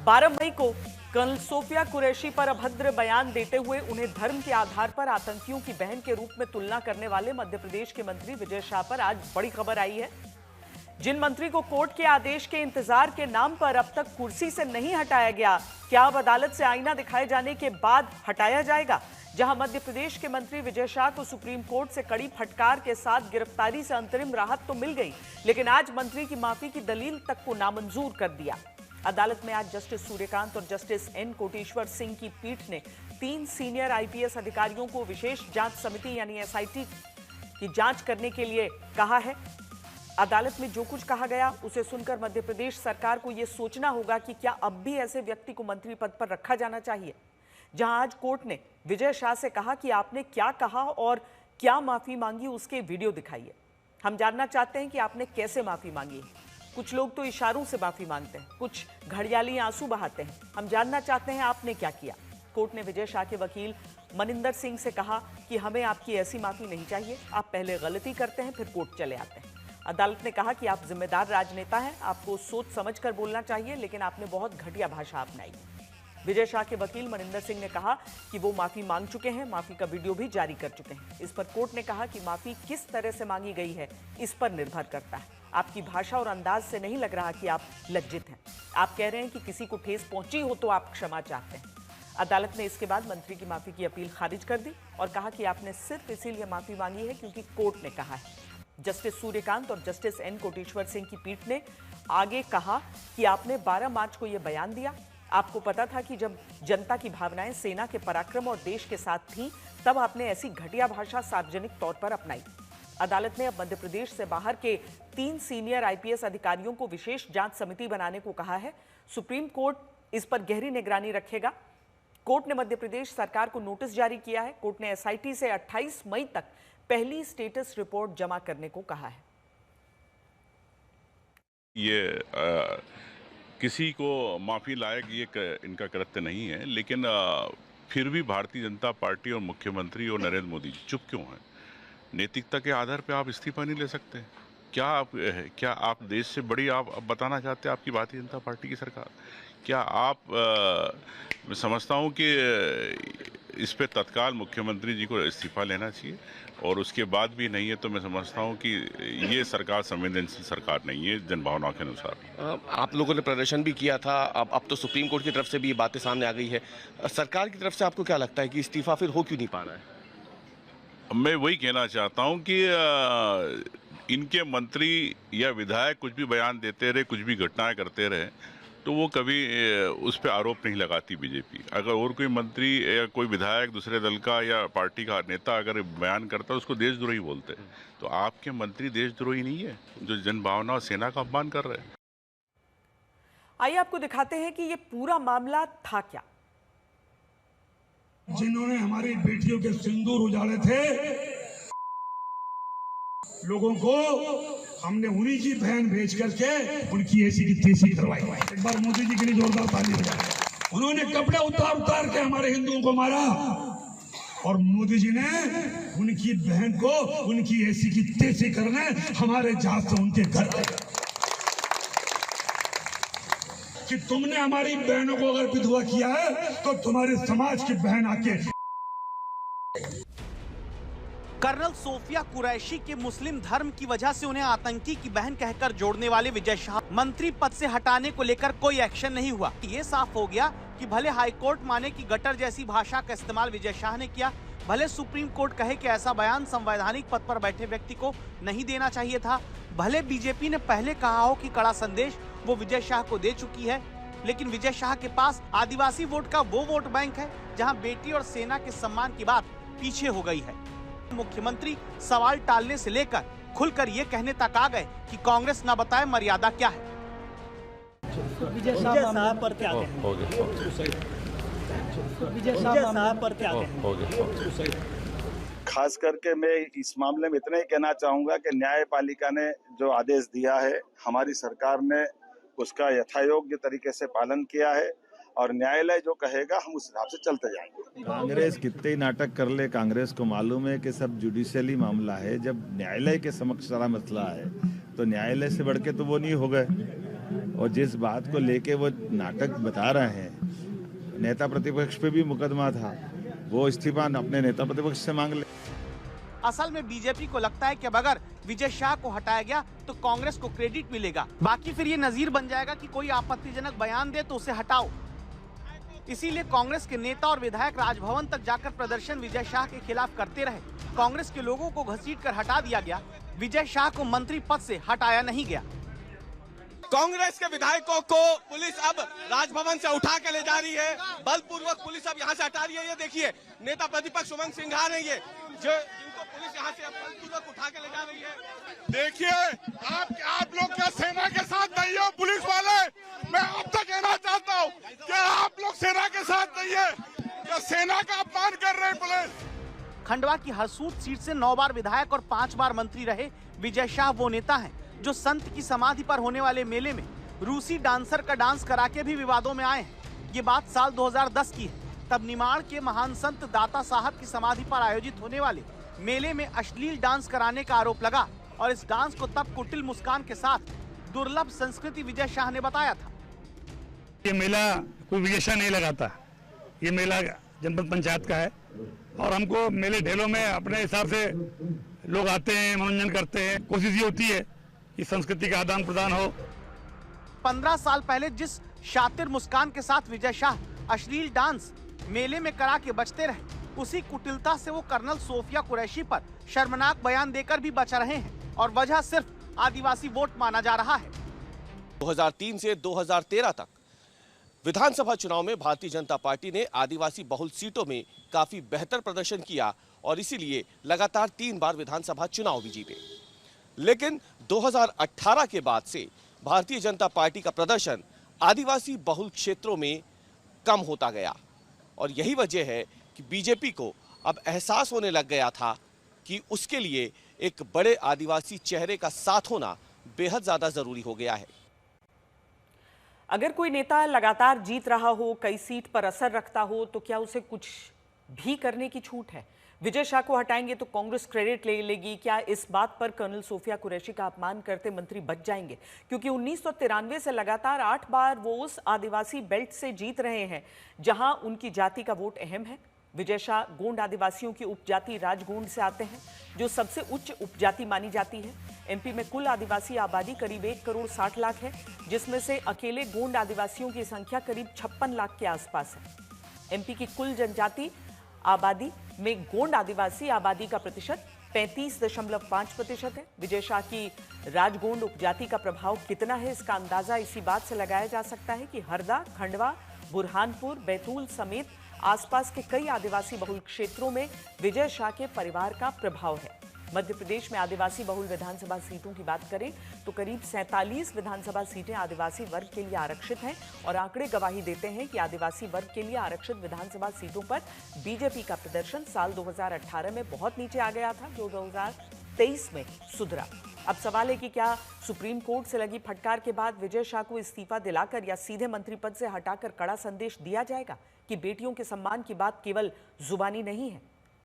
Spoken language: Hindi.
12 मई को कर्नल सोफिया कुरैशी पर अभद्र बयान देते हुए उन्हें धर्म के आधार पर आतंकियों की बहन के रूप में तुलना करने वाले मध्य प्रदेश के मंत्री विजय शाह पर आज बड़ी खबर आई है। जिन मंत्री को कोर्ट के आदेश के इंतजार के नाम पर अब तक कुर्सी से नहीं हटाया गया, क्या अब अदालत से आईना दिखाए जाने के बाद हटाया जाएगा? जहां मध्य प्रदेश के मंत्री विजय शाह को सुप्रीम कोर्ट से कड़ी फटकार के साथ गिरफ्तारी से अंतरिम राहत तो मिल गई, लेकिन आज मंत्री की माफी की दलील तक को नामंजूर कर दिया। अदालत में आज जस्टिस सूर्यकांत और जस्टिस एन कोटेश्वर सिंह की पीठ ने 3 सीनियर आईपीएस अधिकारियों को विशेष जांच समिति यानी एसआईटी की जांच करने के लिए कहा है। अदालत में जो कुछ कहा गया उसे सुनकर मध्य प्रदेश सरकार को यह सोचना होगा कि क्या अब भी ऐसे व्यक्ति को मंत्री पद पर रखा जाना चाहिए। जहां आज कोर्ट ने विजय शाह से कहा कि आपने क्या कहा और क्या माफी मांगी, उसके वीडियो दिखाइए। हम जानना चाहते हैं कि आपने कैसे माफी मांगी। कुछ लोग तो इशारों से माफी मांगते हैं, कुछ घड़ियाली आंसू बहाते हैं। हम जानना चाहते हैं आपने क्या किया। कोर्ट ने विजय शाह के वकील मनिंदर सिंह से कहा कि हमें आपकी ऐसी माफी नहीं चाहिए, आप पहले गलती करते हैं फिर कोर्ट चले आते हैं। अदालत ने कहा कि आप जिम्मेदार राजनेता हैं, आपको सोच समझकर बोलना चाहिए, लेकिन आपने बहुत घटिया भाषा अपनाई। विजय शाह के वकील मनिंदर सिंह ने कहा कि वो माफी मांग चुके हैं, माफी का वीडियो भी जारी कर चुके हैं। इस पर कोर्ट ने कहा कि माफी किस तरह से मांगी गई है इस पर निर्भर करता है। आपकी भाषा और अंदाज से नहीं लग रहा कि आप लज्जित हैं। आप कह रहे हैं कि किसी को ठेस पहुंची हो तो आप क्षमा चाहते हैं। अदालत ने इसके बाद मंत्री की माफी की अपील खारिज कर दी और कहा कि आपने सिर्फ इसीलिए माफी मांगी है क्योंकि कोर्ट ने कहा है। जस्टिस सूर्यकांत और जस्टिस एन कोटेश्वर सिंह की पीठ ने आगे कहा कि आपने 12 मार्च को यह बयान दिया। आपको पता था कि जब जनता की भावनाएं सेना के पराक्रम और देश के साथ थीं, तब आपने ऐसी घटिया भाषा सार्वजनिक तौर पर अपनाई। अदालत ने अब मध्य प्रदेश से बाहर के 3 सीनियर आईपीएस अधिकारियों को विशेष जांच समिति बनाने को कहा है। सुप्रीम कोर्ट इस पर गहरी निगरानी रखेगा। कोर्ट ने मध्य प्रदेश सरकार को नोटिस जारी किया है। कोर्ट ने एसआईटी से 28 मई तक पहली स्टेटस रिपोर्ट जमा करने को कहा है। ये किसी को माफी लायक ये इनका कृत्य नहीं है, लेकिन फिर भी भारतीय जनता पार्टी और मुख्यमंत्री और नरेंद्र मोदी चुप क्यों हैं? नैतिकता के आधार पर आप इस्तीफा नहीं ले सकते? क्या आप देश से बड़ी आप बताना चाहते हैं आपकी भारतीय जनता पार्टी की सरकार? क्या आप मैं समझता हूं कि इस पे तत्काल मुख्यमंत्री जी को इस्तीफा लेना चाहिए, और उसके बाद भी नहीं है तो मैं समझता हूं कि ये सरकार संवेदनशील सरकार नहीं है जनभावनाओं के अनुसार। आप लोगों ने प्रदर्शन भी किया था, अब तो सुप्रीम कोर्ट की तरफ से भी ये बातें सामने आ गई है। सरकार की तरफ से आपको क्या लगता है कि इस्तीफा फिर हो क्यों नहीं पा रहा है? मैं वही कहना चाहता हूं कि इनके मंत्री या विधायक कुछ भी बयान देते रहे, कुछ भी घटनाएं करते रहे, तो वो कभी उस पर आरोप नहीं लगाती बीजेपी। अगर और कोई मंत्री या कोई विधायक दूसरे दल का या पार्टी का नेता अगर बयान करता है उसको देशद्रोही बोलते हैं। तो आपके मंत्री देशद्रोही नहीं है जो जनभावना और सेना का अपमान कर रहे हैं। आइए आपको दिखाते हैं कि ये पूरा मामला था क्या। जिन्होंने हमारी बेटियों के सिंदूर उजाड़े थे, लोगों को हमने उन्हीं की बहन भेज करके उनकी ऐसी की तैसी करवाई। एक बार मोदी जी के लिए जोरदार ताली बजाएं। उन्होंने कपड़े उतार के हमारे हिंदुओं को मारा, और मोदी जी ने उनकी बहन को उनकी ऐसी की तैसी करने हमारे जहाज से उनके घर आए। कि तुमने हमारी बहनों को अगर विधवा किया है तो तुम्हारे समाज की बहन आके। कर्नल सोफिया कुरैशी के मुस्लिम धर्म की वजह से उन्हें आतंकी की बहन कहकर जोड़ने वाले विजय शाह मंत्री पद से हटाने को लेकर कोई एक्शन नहीं हुआ। ये साफ हो गया कि भले हाईकोर्ट माने कि गटर जैसी भाषा का इस्तेमाल विजय शाह ने किया, भले सुप्रीम कोर्ट कहे कि ऐसा बयान संवैधानिक पद पर बैठे व्यक्ति को नहीं देना चाहिए था, भले बीजेपी ने पहले कहा हो कि कड़ा संदेश वो विजय शाह को दे चुकी है, लेकिन विजय शाह के पास आदिवासी वोट का वो वोट बैंक है जहां बेटी और सेना के सम्मान की बात पीछे हो गई है। मुख्यमंत्री सवाल टालने से लेकर खुलकर ये कहने तक आ गए कि कांग्रेस न बताए मर्यादा क्या है। विजय साहब पर क्या खास करके मैं इस मामले में इतना ही कहना चाहूंगा कि न्यायपालिका ने जो आदेश दिया है, हमारी सरकार ने उसका यथायोग्य तरीके से पालन किया है, और न्यायालय जो कहेगा हम उस हिसाब से चलते जाएंगे। कांग्रेस कितने ही नाटक कर ले, कांग्रेस को मालूम है कि सब जुडिशियली मामला है। जब न्यायालय के समक्ष सारा मसला है तो न्यायालय से बढ़ के तो वो नहीं हो गए। और जिस बात को लेके वो नाटक बता रहे हैं, नेता प्रतिपक्ष पे भी मुकदमा था, वो इस्तीफा अपने नेता प्रतिपक्ष से मांग ले। असल में बीजेपी को लगता है कि अब अगर विजय शाह को हटाया गया तो कांग्रेस को क्रेडिट मिलेगा, बाकी फिर ये नजीर बन जाएगा कि कोई आपत्तिजनक बयान दे तो उसे हटाओ। इसीलिए कांग्रेस के नेता और विधायक राजभवन तक जाकर प्रदर्शन विजय शाह के खिलाफ करते रहे। कांग्रेस के लोगों को घसीटकर हटा दिया गया, विजय शाह को मंत्री पद से हटाया नहीं गया। कांग्रेस के विधायकों को पुलिस अब राजभवन से उठा के ले जा रही है, बलपूर्वक पुलिस अब यहाँ से हटा रही है। ये देखिए नेता प्रतिपक्ष उमंग सिंघार है ये, जो जिनको पुलिस यहाँ से अब बलपूर्वक उठा के ले जा रही है। देखिए आप लोग क्या सेना के साथ नहीं हो पुलिस वाले? मैं आपसे कहना चाहता हूँ क्या आप लोग सेना के साथ नहीं है? क्या सेना का अपमान कर रहे हैं पुलिस? खंडवा की हरसूद सीट से 9 बार विधायक और 5 बार मंत्री रहे विजय शाह वो नेता हैं जो संत की समाधि पर होने वाले मेले में रूसी डांसर का डांस करा के भी विवादों में आए हैं। ये बात साल 2010 की है। तब निमाड़ के महान संत दाता साहब की समाधि पर आयोजित होने वाले मेले में अश्लील डांस कराने का आरोप लगा और इस डांस को तब कुटिल मुस्कान के साथ दुर्लभ संस्कृति विजय शाह ने बताया था। ये मेला कोई विजय शाह नहीं लगाता, ये मेला जनपद पंचायत का है और हमको मेले ढेलों में अपने हिसाब से लोग आते हैं, मनोरंजन करते हैं। कोशिश ये होती है कि संस्कृति का आदान प्रदान हो। 15 साल पहले जिस शातिर मुस्कान के साथ विजय शाह अश्लील डांस मेले में करा के बचते रहे, उसी कुटिलता से वो कर्नल सोफिया कुरैशी पर शर्मनाक बयान देकर भी बच रहे हैं और वजह सिर्फ आदिवासी वोट माना जा रहा है। 2003 से 2013 तक विधानसभा चुनाव में भारतीय जनता पार्टी ने आदिवासी बहुल सीटों में काफी बेहतर प्रदर्शन किया और इसीलिए लगातार 3 बार विधानसभा चुनाव भी जीते। लेकिन 2018 के बाद से भारतीय जनता पार्टी का प्रदर्शन आदिवासी बहुल क्षेत्रों में कम होता गया और यही वजह है कि बीजेपी को अब एहसास होने लग गया था कि उसके लिए एक बड़े आदिवासी चेहरे का साथ होना बेहद ज्यादा जरूरी हो गया है। अगर कोई नेता लगातार जीत रहा हो, कई सीट पर असर रखता हो, तो क्या उसे कुछ भी करने की छूट है? विजय शाह को हटाएंगे तो कांग्रेस क्रेडिट ले लेगी? क्या इस बात पर कर्नल सोफिया कुरैशी का अपमान करते मंत्री बच जाएंगे? क्योंकि 1993 से लगातार 8 बार वो उस आदिवासी बेल्ट से जीत रहे हैं जहां उनकी जाति का वोट अहम है। विजय शाह गोंड आदिवासियों की उपजाति राजगोंड से आते हैं, जो सबसे उच्च उपजाति मानी जाती है। एमपी में कुल आदिवासी आबादी करीब 1 करोड़ 60 लाख है, जिसमें से अकेले गोंड आदिवासियों की संख्या करीब 56 लाख के आसपास है। एमपी की कुल जनजाति आबादी में गोंड आदिवासी आबादी का प्रतिशत 35.5% है। विजय शाह की राजगोंड उपजाति का प्रभाव कितना है, इसका अंदाजा इसी बात से लगाया जा सकता है कि हरदा, खंडवा, बुरहानपुर, बैतूल समेत आसपास के कई आदिवासी बहुल क्षेत्रों में विजय शाह के परिवार का प्रभाव है। मध्य प्रदेश में आदिवासी बहुल विधानसभा सीटों की बात करें तो करीब 47 विधानसभा सीटें आदिवासी वर्ग के लिए आरक्षित हैं और आंकड़े गवाही देते हैं कि आदिवासी वर्ग के लिए आरक्षित विधानसभा सीटों पर बीजेपी का प्रदर्शन साल 2018 में बहुत नीचे आ गया था, जो 2023 में सुधरा। अब सवाल है कि क्या सुप्रीम कोर्ट से लगी फटकार के बाद विजय शाह को इस्तीफा दिलाकर या सीधे मंत्री पद से हटाकर कड़ा संदेश दिया जाएगा कि बेटियों के सम्मान की बात केवल जुबानी नहीं है।